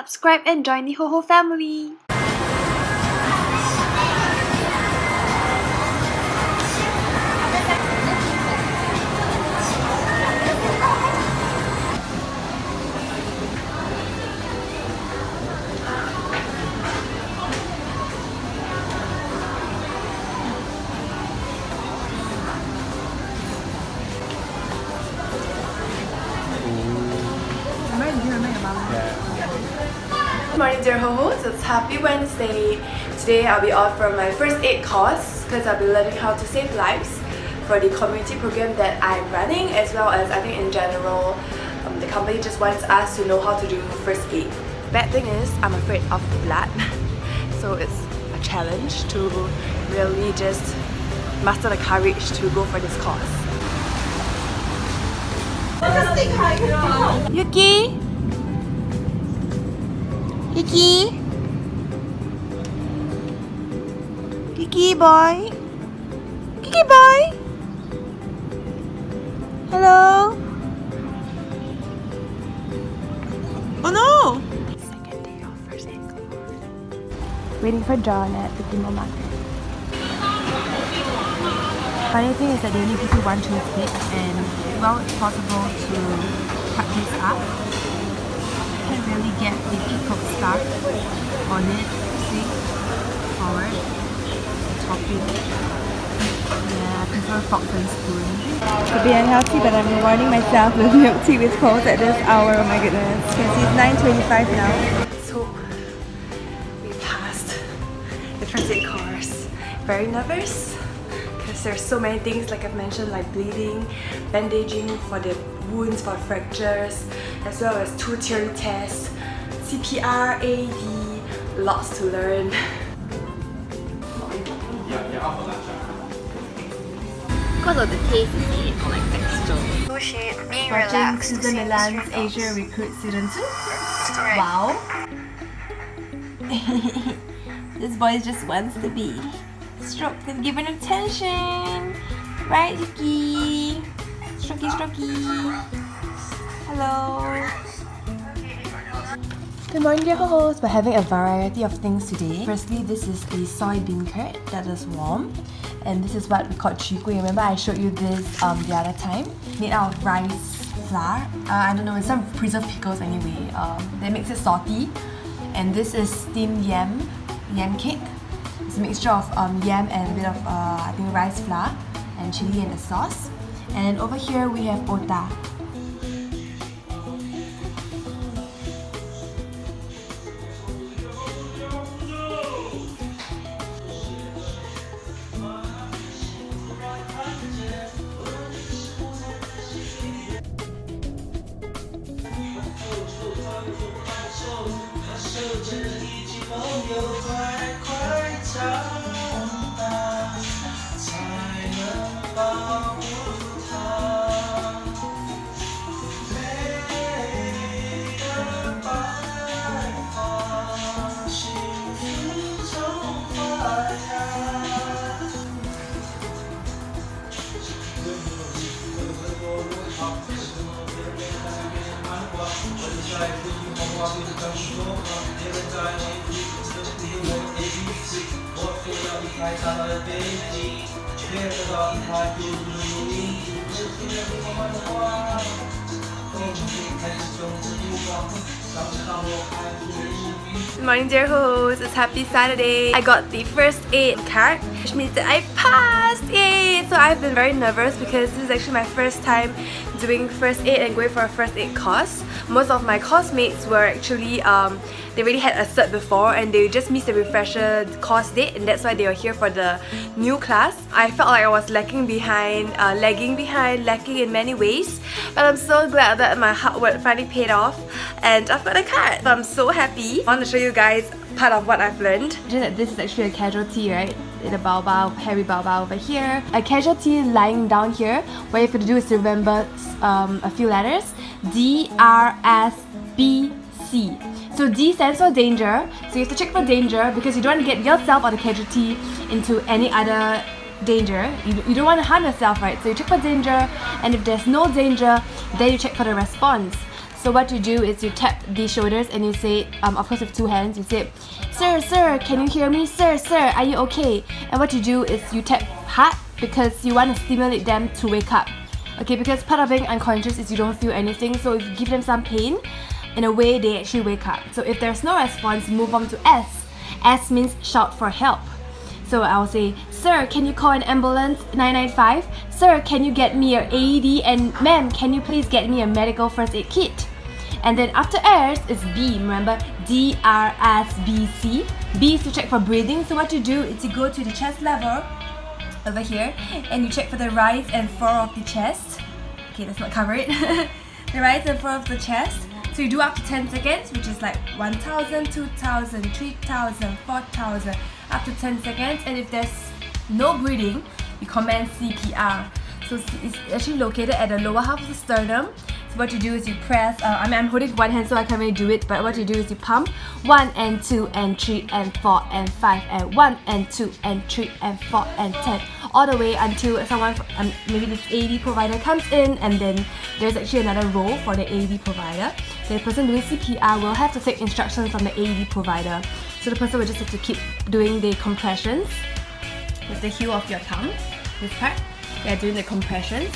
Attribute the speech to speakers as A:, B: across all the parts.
A: subscribe and join the Hoho family. Good morning, dear Hohos. It's Happy Wednesday. Today I'll be off from my first aid course because I'll be learning how to save lives for the community program that I'm running, as well as I think in general the company just wants us to know how to do first aid. Bad thing is I'm afraid of the blood, so it's a challenge to really just muster the courage to go for this course. Yuki? Yuki? Kiki boy? Kiki boy? Hello? Oh no! Second day of first aid class. Waiting for John at the Timber Market. Funny thing is that they only give you one toothpick, and well, it's possible to cut this up. Can't really get the peacock stuff on it. See? Forward. Topping. Yeah, I prefer fork and spoon. To be unhealthy, but I'm rewarding myself with milk tea with cold at this hour. Oh my goodness. You can see it's 9:25 now. Let's hope we passed the first aid course. Very nervous because there's so many things, like I've mentioned, like bleeding, bandaging for the wounds, for fractures, as well as 2 theory tests, CPR AED, lots to learn.
B: Because of the taste, is it? Or like texture?
A: Watching Susan Milan's Asia Recruit Season 2. Wow. This boy just wants to be stroked and given attention. Right, Yuki? Strokey, strokey. Hello. Good morning, dear Hohos. We're having a variety of things today. Firstly, this is the soybean curd that is warm. And this is what we call chikui. Remember I showed you this the other time? Made out of rice flour. I don't know, it's some preserved pickles anyway. That makes it salty. And this is steamed yam cake. It's a mixture of yam and a bit of I think rice flour and chili and the sauce. And over here we have otah. Good morning, dear Hohos. It's Happy Saturday. I got the first aid card, which means that I passed. Yay! So I've been very nervous because this is actually my first time doing first aid and going for a first aid course. Most of my course mates were actually they already had a cert before and they just missed the refresher course date, and that's why they were here for the new class. I felt like I was lagging behind in many ways, but I'm so glad that my hard work finally paid off and I've got a card. So I'm so happy. I want to show you guys part of what I've learned. Imagine that this is actually a casualty, right? The baobab, hairy baobab over here. A casualty lying down here. What you have to do is to remember a few letters. D, R, S, B, C. So D stands for danger. So you have to check for danger because you don't want to get yourself or the casualty into any other danger. You don't want to harm yourself, right? So you check for danger, and if there's no danger, then you check for the response. So So what you do is you tap the shoulders and you say, of course with 2 hands, you say, Sir, can you hear me? Sir, are you okay? And what you do is you tap hard because you want to stimulate them to wake up. Okay, because part of being unconscious is you don't feel anything, so if you give them some pain, in a way they actually wake up. So if there's no response, move on to S. S means shout for help. So I'll say, Sir, can you call an ambulance 995? Sir, can you get me an AED? And ma'am, can you please get me a medical first aid kit? And then after S is B, remember, D-R-S-B-C. B is to check for breathing. So what you do is you go to the chest level over here and you check for the rise and fall of the chest. Okay, let's not cover it. The rise and fall of the chest. So you do up to 10 seconds, which is like 1,000, 2,000, 3,000, 4,000, up to 10 seconds. And if there's no breathing, you command CPR. So it's actually located at the lower half of the sternum. So what you do is you press, I'm holding one hand so I can't really do it, but what you do is you pump 1 and 2 and 3 and 4 and 5 and 1 and 2 and 3 and 4 and 10, all the way until someone, maybe this AED provider comes in, and then there's actually another role for the AED provider. The person doing CPR will have to take instructions from the AED provider. So the person will just have to keep doing the compressions with the heel of your thumb, this part. They're doing the compressions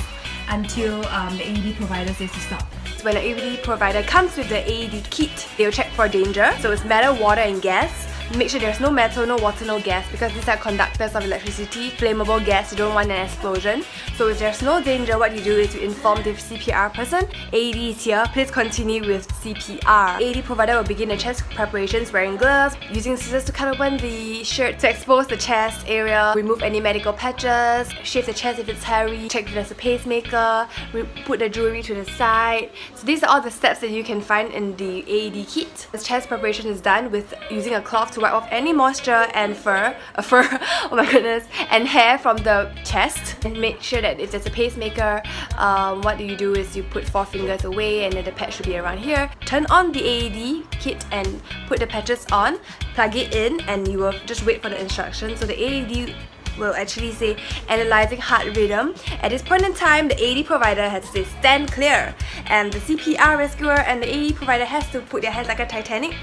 A: until the AED provider says to stop. So when the AED provider comes with the AED kit, they will check for danger. So it's metal, water and gas. Make sure there's no metal, no water, no gas, because these are conductors of electricity, flammable gas, you don't want an explosion. So if there's no danger, what you do is you inform the CPR person, AED is here, please continue with CPR. AED provider will begin the chest preparations wearing gloves, using scissors to cut open the shirt to expose the chest area, remove any medical patches, shave the chest if it's hairy, check if there's a pacemaker, put the jewelry to the side. So these are all the steps that you can find in the AED kit. This chest preparation is done with using a cloth to wipe off any moisture and oh my goodness, and hair from the chest. And make sure that if there's a pacemaker, what you do is you put 4 fingers away and then the patch should be around here. Turn on the AED kit and put the patches on, plug it in, and you will just wait for the instructions. So the AED will actually say analyzing heart rhythm. At this point in time, the AED provider has to say stand clear, and the CPR rescuer and the AED provider has to put their hands like a Titanic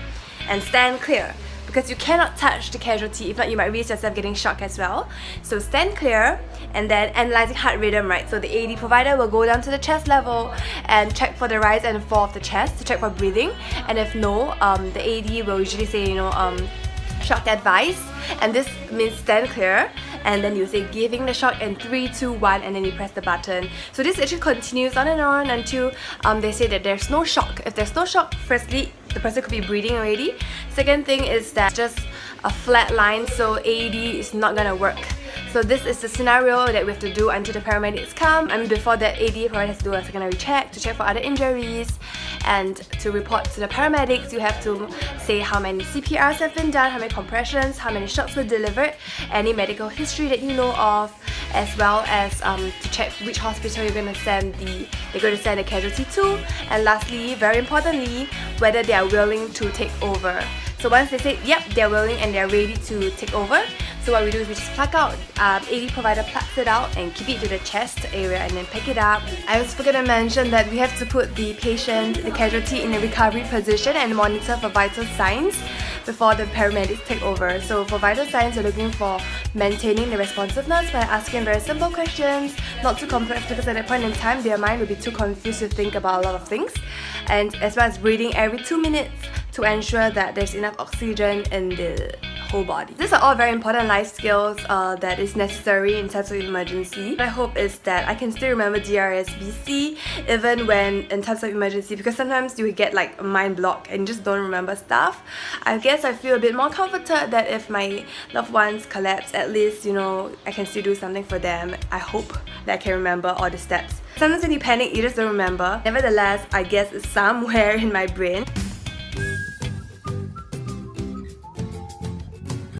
A: and stand clear, because you cannot touch the casualty, if not you might risk yourself getting shocked as well. So stand clear, and then analyzing heart rhythm, right? So the AED provider will go down to the chest level and check for the rise and fall of the chest to check for breathing, and if no, the AED will usually say, shock advice, and this means stand clear, and then you say giving the shock in 3, 2, 1, and then you press the button. So this actually continues on and on until they say that there's no shock. If there's no shock, firstly, the person could be breathing already. Second thing is that just a flat line, so AED is not gonna work. So this is the scenario that we have to do until the paramedics come, and before that, AED probably has to do a secondary check to check for other injuries, and to report to the paramedics you have to say how many CPRs have been done, how many compressions, how many shots were delivered, any medical history that you know of, as well as to check which hospital you're going to send the casualty to, and lastly, very importantly, whether they are willing to take over. So once they say yep, they're willing and they're ready to take over, so what we do is we just plug out, AED provider plugs it out and keep it to the chest area and then pick it up. I was forgot to mention that we have to put the patient, the casualty, in a recovery position and monitor for vital signs before the paramedics take over. So for vital signs, you're looking for maintaining the responsiveness by asking very simple questions, not too complex, because at that point in time their mind will be too confused to think about a lot of things, and as well as breathing every 2 minutes to ensure that there's enough oxygen in the whole body. These are all very important life skills that is necessary in times of emergency. My hope is that I can still remember DRSBC even when in times of emergency, because sometimes you get like a mind block and just don't remember stuff. I guess I feel a bit more comforted that if my loved ones collapse, at least I can still do something for them. I hope that I can remember all the steps. Sometimes when you panic, you just don't remember. Nevertheless, I guess it's somewhere in my brain.